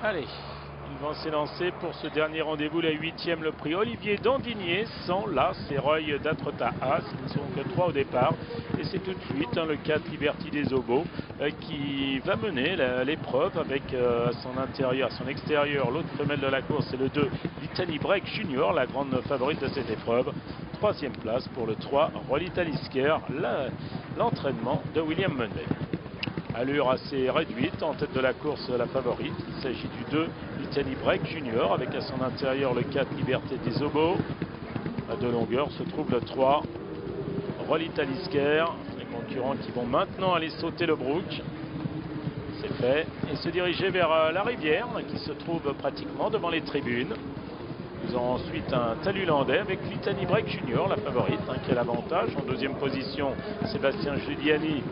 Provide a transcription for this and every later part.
Allez, ils vont s'élancer pour ce dernier rendez-vous, la 8e, le prix Olivier Dandinier, sans là, c'est Roy d'Atrota As, ils ne sont que 3 au départ. Et c'est tout de suite le 4 Liberty des Obos qui va mener l'épreuve avec à son intérieur, à son extérieur, l'autre femelle de la course, c'est le 2 Litany Break Junior, la grande favorite de cette épreuve. 3e place pour le 3 Rolita Lisker, l'entraînement de William Munday. Allure assez réduite, en tête de la course la favorite. Il s'agit du 2 Litany Break Junior avec à son intérieur le 4 Liberté des Obos. À 2 longueurs se trouve le 3 Rolita Lisker. Les concurrents qui vont maintenant aller sauter le brook. C'est fait. Et se diriger vers la rivière qui se trouve pratiquement devant les tribunes. Nous avons ensuite un talus landais avec Litany Break Junior, la favorite, qui a l'avantage. En 2e position, Sébastien Giuliani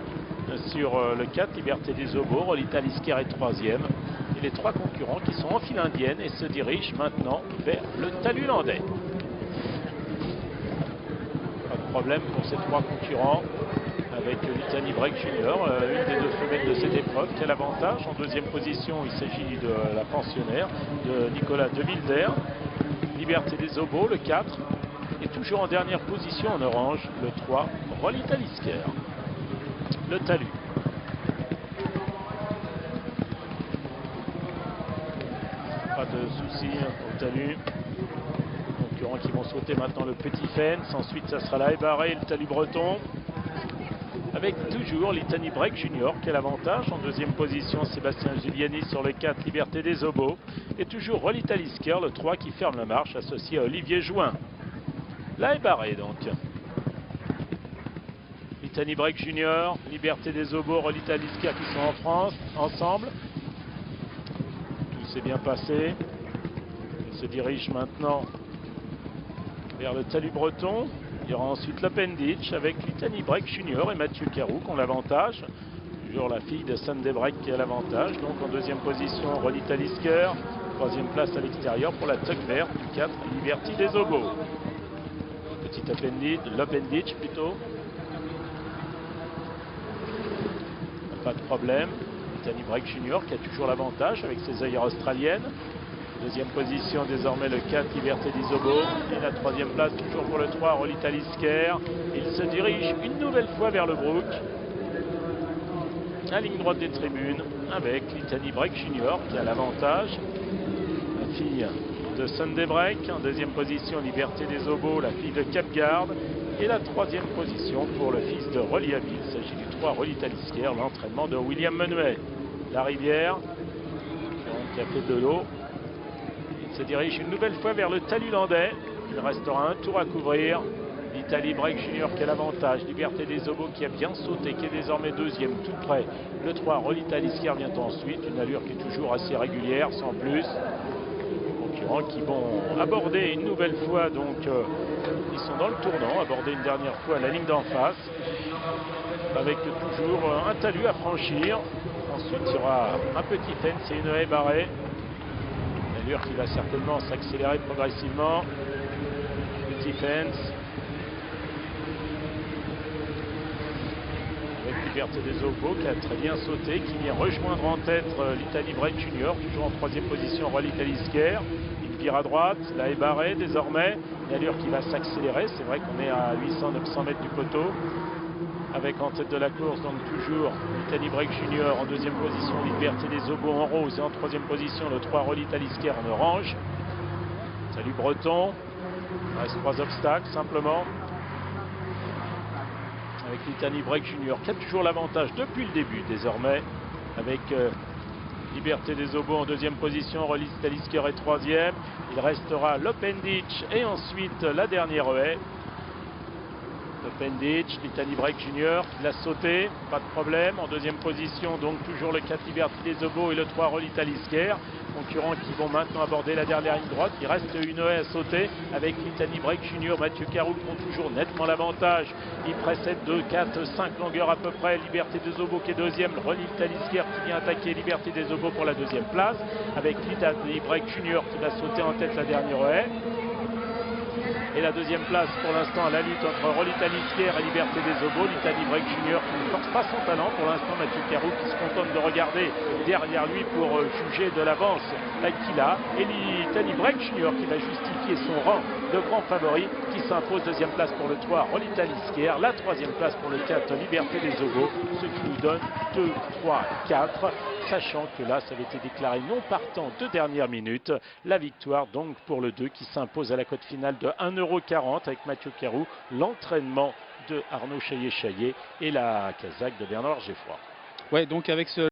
sur le 4, Liberté des Obos, Rolita Lisker est 3e. Et les 3 concurrents qui sont en file indienne et se dirigent maintenant vers le talus landais. Pas de problème pour ces 3 concurrents avec Litany Break Junior, une des 2 femelles de cette épreuve qui a l'avantage. En 2e position, il s'agit de la pensionnaire de Nicolas De Wilder. Liberté des Obos, le 4. Et toujours en dernière position en orange, le 3, Rolita Lisker. Le talus. Pas de soucis au talus. Concurrents qui vont sauter maintenant le petit fence. Ensuite, ça sera la Ébarré et le talus breton. Avec toujours Litany Break Junior qui a l'avantage. En 2e position, Sébastien Giuliani sur le 4, Liberté des Obos. Et toujours Rolita Lisker, le 3 qui ferme la marche, associé à Olivier Jouin. La Ébarré donc. Litany Break Junior, Liberté des Obos, Rolita Lisker qui sont en France, ensemble. Tout s'est bien passé. Ils se dirigent maintenant vers le talus breton. Il y aura ensuite l'Open Ditch avec Litany Break Junior et Mathieu Carou qui ont l'avantage. Toujours la fille de Sunday Break qui a l'avantage. Donc en 2e position, Rolita Lisker. 3e place à l'extérieur pour la Tuck verte du 4, Liberty des Obos. Petit l'Open Ditch plutôt. Pas de problème. Litany Break Junior qui a toujours l'avantage avec ses œillères australiennes. 2e position désormais le 4 Liberté des Obos. Et la 3e place toujours pour le 3 Rolita Lisker. Il se dirige une nouvelle fois vers le brook. La ligne droite des tribunes avec Litany Break Junior qui a l'avantage. La fille de Sunday Break. En 2e position Liberté des Obos, la fille de Capgarde. Et la 3e position pour le fils de Reliaby. Il s'agit du 3 Rolita Lisker, l'entraînement de William Menuet. La rivière qui a fait de l'eau. Il se dirige une nouvelle fois vers le talus landais. Il restera un tour à couvrir. Litany Break Junior qui a l'avantage. Liberté des Obos qui a bien sauté, qui est désormais 2e tout près. Le 3 Rolita Lisker vient ensuite. Une allure qui est toujours assez régulière, sans plus. Concurrents qui vont aborder une nouvelle fois, donc ils sont dans le tournant, aborder une dernière fois la ligne d'en face. Avec toujours un talus à franchir. Ensuite, il y aura un petit fence et une haie barrée. L'allure qui va certainement s'accélérer progressivement. Petit fence. Avec Liberté des Obos qui a très bien sauté, qui vient rejoindre en tête Litany Break Junior, toujours en 3e position Rolita Lisker. Il vire à droite, la haie barrée désormais. L'allure qui va s'accélérer. C'est vrai qu'on est à 800-900 mètres du poteau. Avec en tête de la course, donc toujours Litany Break Junior en 2e position, Liberté des Obos en rose et en 3e position le 3 Rolita Lisker en orange. Salut breton, il reste 3 obstacles simplement. Avec Litany Break Junior qui a toujours l'avantage depuis le début désormais. Avec Liberté des Obos en 2e position, Rolita Lisker est 3e. Il restera l'Open Ditch et ensuite la dernière haie. Open Ditch, Litany Break Junior qui l'a sauté, pas de problème. En 2e position, donc toujours le 4 Liberté des Obos et le 3 Rolita Lisker. Concurrents qui vont maintenant aborder la dernière ligne droite. Il reste une haie à sauter avec Litany Break Junior, Mathieu Carou qui ont toujours nettement l'avantage. Il précède 2, 4, 5 longueurs à peu près. Liberté des Obos qui est 2e, Rolita Lisker qui vient attaquer Liberté des Obos pour la 2e place. Avec Litany Break Junior qui va sauter en tête la dernière haie. Et la deuxième place pour l'instant à la lutte entre Rolitali Fier et Liberté des Obos. Litani Break Junior qui ne force pas son talent pour l'instant. Mathieu Carou qui se contente de regarder derrière lui pour juger de l'avance qu'il a. Et Litani Break Junior qui va justifier son rang de grand favori, qui s'impose. Deuxième place pour le 3 Rolitali Fier. La troisième place pour le 4 Liberté des Obos. Ce qui nous donne 2, 3, 4. Sachant que là, ça avait été déclaré non partant de dernière minute. La victoire donc pour le 2 qui s'impose à la cote finale de 1,40 € avec Mathieu Carou, l'entraînement de Arnaud Chaillet-Chaillet et la casaque de Bernard Geffroy. Ouais, donc avec ce